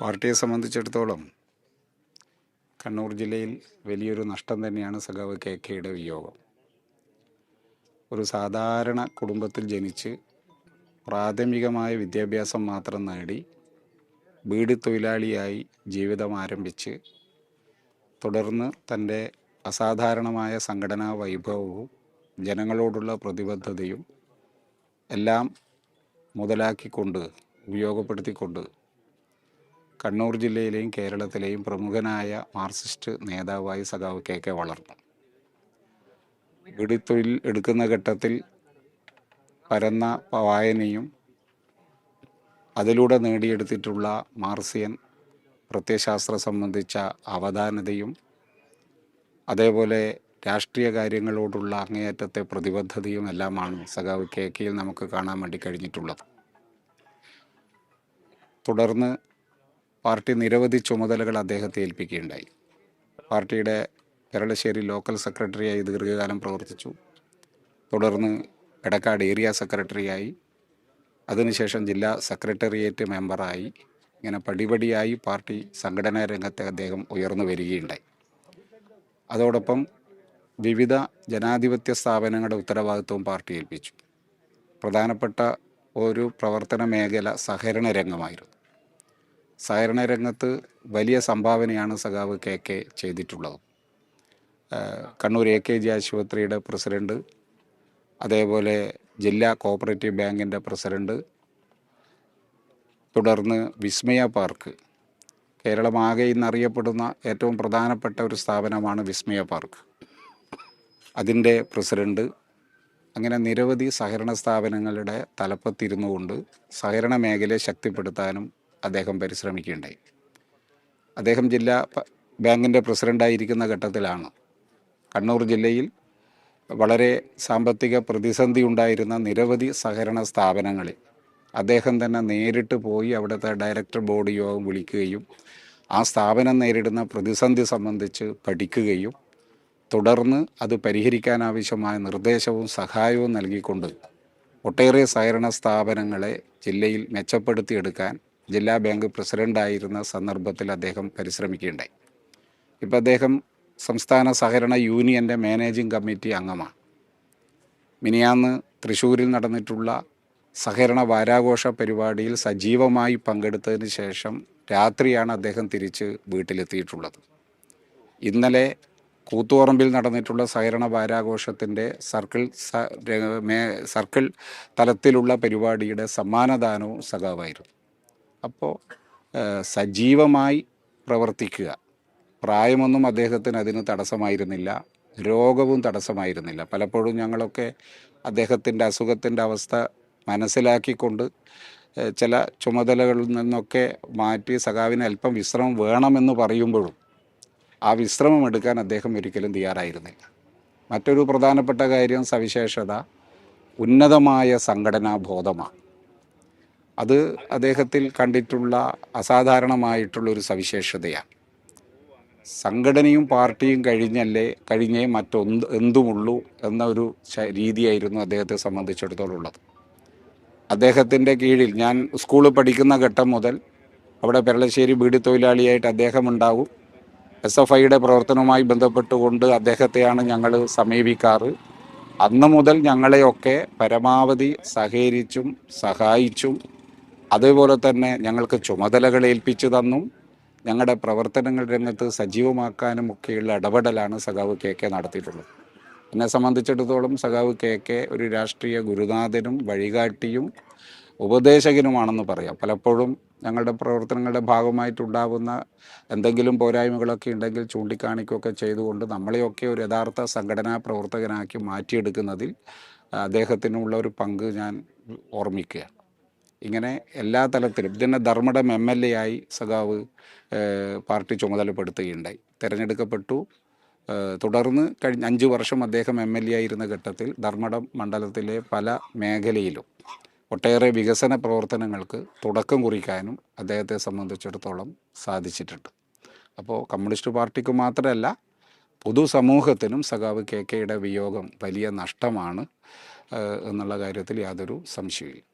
പാർട്ടിയെ സംബന്ധിച്ചിടത്തോളം കണ്ണൂർ ജില്ലയിൽ വലിയൊരു നഷ്ടം തന്നെയാണ് സഖാവ് കെയുടെ വിയോഗം. ഒരു സാധാരണ കുടുംബത്തിൽ ജനിച്ച് പ്രാഥമികമായ വിദ്യാഭ്യാസം മാത്രം നേടി ബീഡി തൊഴിലാളിയായി ജീവിതം ആരംഭിച്ച് തുടർന്ന് തൻ്റെ അസാധാരണമായ സംഘടനാ വൈഭവവും ജനങ്ങളോടുള്ള പ്രതിബദ്ധതയും എല്ലാം മുതലാക്കിക്കൊണ്ട് ഉപയോഗപ്പെടുത്തിക്കൊണ്ട് കണ്ണൂർ ജില്ലയിലെയും കേരളത്തിലെയും പ്രമുഖനായ മാർക്സിസ്റ്റ് നേതാവായി സഖാവ് കെ വളർന്നു. ബീഡിത്തൊഴിൽ എടുക്കുന്ന ഘട്ടത്തിൽ പരന്ന വായനയും അതിലൂടെ നേടിയെടുത്തിട്ടുള്ള മാർക്സിയൻ പ്രത്യയശാസ്ത്രം സംബന്ധിച്ച അവധാനതയും അതേപോലെ രാഷ്ട്രീയ കാര്യങ്ങളോടുള്ള അങ്ങേയറ്റത്തെ പ്രതിബദ്ധതയും എല്ലാമാണ് സഖാവ് കെയിൽ നമുക്ക് കാണാൻ വേണ്ടി കഴിഞ്ഞിട്ടുള്ളത്. തുടർന്ന് പാർട്ടി നിരവധി ചുമതലകൾ അദ്ദേഹത്തെ ഏൽപ്പിക്കുകയുണ്ടായി. പാർട്ടിയുടെ പെരളശ്ശേരി ലോക്കൽ സെക്രട്ടറിയായി ദീർഘകാലം പ്രവർത്തിച്ചു. തുടർന്ന് എടക്കാട് ഏരിയ സെക്രട്ടറിയായി, അതിനുശേഷം ജില്ലാ സെക്രട്ടേറിയറ്റ് മെമ്പറായി, ഇങ്ങനെ പടിപടിയായി പാർട്ടി സംഘടനാ രംഗത്തെ അദ്ദേഹം ഉയർന്നു വരികയുണ്ടായി. അതോടൊപ്പം വിവിധ ജനാധിപത്യ സ്ഥാപനങ്ങളുടെ ഉത്തരവാദിത്വവും പാർട്ടി ഏൽപ്പിച്ചു. പ്രധാനപ്പെട്ട ഒരു പ്രവർത്തന മേഖല സഹകരണ രംഗമായിരുന്നു. സഹകരണ രംഗത്ത് വലിയ സംഭാവനയാണ് സഖാവ് കെ ചെയ്തിട്ടുള്ളത്. കണ്ണൂർ AKG ആശുപത്രിയുടെ പ്രസിഡന്റ്, അതേപോലെ ജില്ലാ കോഓപ്പറേറ്റീവ് ബാങ്കിൻ്റെ പ്രസിഡന്റ്, തുടർന്ന് വിസ്മയ പാർക്ക്, കേരളമാകെ ഇന്നറിയപ്പെടുന്ന ഏറ്റവും പ്രധാനപ്പെട്ട ഒരു സ്ഥാപനമാണ് വിസ്മയ പാർക്ക്, അതിൻ്റെ പ്രസിഡന്റ്, അങ്ങനെ നിരവധി സഹകരണ സ്ഥാപനങ്ങളുടെ തലപ്പത്തിരുന്നു കൊണ്ട് സഹകരണ മേഖലയെ ശക്തിപ്പെടുത്താനും അദ്ദേഹം പരിശ്രമിക്കുകയുണ്ടായി. അദ്ദേഹം ജില്ലാ ബാങ്കിൻ്റെ പ്രസിഡൻ്റായിരിക്കുന്ന ഘട്ടത്തിലാണ് കണ്ണൂർ ജില്ലയിൽ വളരെ സാമ്പത്തിക പ്രതിസന്ധി ഉണ്ടായിരുന്ന നിരവധി സഹകരണ സ്ഥാപനങ്ങളിൽ അദ്ദേഹം തന്നെ നേരിട്ട് പോയി അവിടുത്തെ ഡയറക്ടർ ബോർഡ് യോഗം വിളിക്കുകയും ആ സ്ഥാപനം നേരിടുന്ന പ്രതിസന്ധി സംബന്ധിച്ച് പഠിക്കുകയും തുടർന്ന് അത് പരിഹരിക്കാനാവശ്യമായ നിർദ്ദേശവും സഹായവും നൽകിക്കൊണ്ട് ഒട്ടേറെ സഹകരണ സ്ഥാപനങ്ങളെ ജില്ലയിൽ മെച്ചപ്പെടുത്തിയെടുക്കാൻ ജില്ലാ ബാങ്ക് പ്രസിഡൻ്റായിരുന്ന സന്ദർഭത്തിൽ അദ്ദേഹം പരിശ്രമിക്കുകയുണ്ടായി. ഇപ്പം അദ്ദേഹം സംസ്ഥാന സഹകരണ യൂണിയൻ്റെ മാനേജിംഗ് കമ്മിറ്റി അംഗമാണ്. മിനിയാന്ന് തൃശ്ശൂരിൽ നടന്നിട്ടുള്ള സഹകരണ വാരാഘോഷ പരിപാടിയിൽ സജീവമായി പങ്കെടുത്തതിന് ശേഷം രാത്രിയാണ് അദ്ദേഹം തിരിച്ച് വീട്ടിലെത്തിയിട്ടുള്ളത്. ഇന്നലെ കൂത്തുപറമ്പിൽ നടന്നിട്ടുള്ള സഹകരണ വാരാഘോഷത്തിൻ്റെ സർക്കിൾ തലത്തിലുള്ള പരിപാടിയുടെ സമ്മാനദാനവും സഖാവായിരുന്നു. അപ്പോൾ സജീവമായി പ്രവർത്തിക്കുക, പ്രായമൊന്നും അദ്ദേഹത്തിന് അതിന് തടസ്സമായിരുന്നില്ല, രോഗവും തടസ്സമായിരുന്നില്ല. പലപ്പോഴും ഞങ്ങളൊക്കെ അദ്ദേഹത്തിൻ്റെ അസുഖത്തിൻ്റെ അവസ്ഥ മനസ്സിലാക്കിക്കൊണ്ട് ചില ചുമതലകളിൽ നിന്നൊക്കെ മാറ്റി സഖാവിന് അല്പം വിശ്രമം വേണമെന്ന് പറയുമ്പോഴും ആ വിശ്രമം എടുക്കാൻ അദ്ദേഹം ഒരിക്കലും തയ്യാറായിരുന്നില്ല. മറ്റൊരു പ്രധാനപ്പെട്ട കാര്യം, സവിശേഷത, ഉന്നതമായ സംഘടനാ ബോധമാണ്. അത് അദ്ദേഹത്തിൽ കണ്ടിട്ടുള്ള അസാധാരണമായിട്ടുള്ളൊരു സവിശേഷതയാണ്. സംഘടനയും പാർട്ടിയും കഴിഞ്ഞേ എന്തുമുള്ളൂ എന്ന ഒരു രീതിയായിരുന്നു അദ്ദേഹത്തെ സംബന്ധിച്ചിടത്തോളം ഉള്ളത്. അദ്ദേഹത്തിൻ്റെ കീഴിൽ ഞാൻ സ്കൂളിൽ പഠിക്കുന്ന ഘട്ടം മുതൽ അവിടെ പെരളശ്ശേരി ബീഡി തൊഴിലാളിയായിട്ട് അദ്ദേഹം ഉണ്ടാവും. SFIയുടെ പ്രവർത്തനവുമായി ബന്ധപ്പെട്ടുകൊണ്ട് അദ്ദേഹത്തെയാണ് ഞങ്ങൾ സമീപിക്കാറ്. അന്ന് മുതൽ ഞങ്ങളെയൊക്കെ പരമാവധി സഹകരിച്ചും സഹായിച്ചും അതേപോലെ തന്നെ ഞങ്ങൾക്ക് ചുമതലകൾ ഏൽപ്പിച്ചു തന്നും ഞങ്ങളുടെ പ്രവർത്തനങ്ങൾ രംഗത്ത് സജീവമാക്കാനും ഒക്കെയുള്ള ഇടപെടലാണ് സഖാവ് കെ നടത്തിയിട്ടുള്ളത്. എന്നെ സംബന്ധിച്ചിടത്തോളം സഖാവ് കെ ഒരു രാഷ്ട്രീയ ഗുരുനാഥനും വഴികാട്ടിയും ഉപദേശകനുമാണെന്ന് പറയാം. പലപ്പോഴും ഞങ്ങളുടെ പ്രവർത്തനങ്ങളുടെ ഭാഗമായിട്ടുണ്ടാകുന്ന എന്തെങ്കിലും പോരായ്മകളൊക്കെ ഉണ്ടെങ്കിൽ ചൂണ്ടിക്കാണിക്കുകയൊക്കെ ചെയ്തുകൊണ്ട് നമ്മളെയൊക്കെ ഒരു യഥാർത്ഥ സംഘടനാ പ്രവർത്തകനാക്കി മാറ്റിയെടുക്കുന്നതിൽ അദ്ദേഹത്തിനുള്ള ഒരു പങ്ക് ഞാൻ ഓർമ്മിക്കുകയാണ്. ഇങ്ങനെ എല്ലാ തലത്തിലും ഇതിനെ ധർമ്മടം MLA ആയി സഖാവ് പാർട്ടി ചുമതലപ്പെടുത്തുകയുണ്ടായി, തിരഞ്ഞെടുക്കപ്പെട്ടു. തുടർന്ന് കഴിഞ്ഞ 5 വർഷം അദ്ദേഹം MLA ആയിരുന്ന ഘട്ടത്തിൽ ധർമ്മടം മണ്ഡലത്തിലെ പല മേഖലയിലും ഒട്ടേറെ വികസന പ്രവർത്തനങ്ങൾക്ക് തുടക്കം കുറിക്കാനും അദ്ദേഹത്തെ സംബന്ധിച്ചിടത്തോളം സാധിച്ചിട്ടുണ്ട്. അപ്പോൾ കമ്മ്യൂണിസ്റ്റ് പാർട്ടിക്ക് മാത്രമല്ല പൊതുസമൂഹത്തിനും സഖാവ് കെയുടെ വിയോഗം വലിയ നഷ്ടമാണ് എന്നുള്ള കാര്യത്തിൽ യാതൊരു സംശയമില്ല.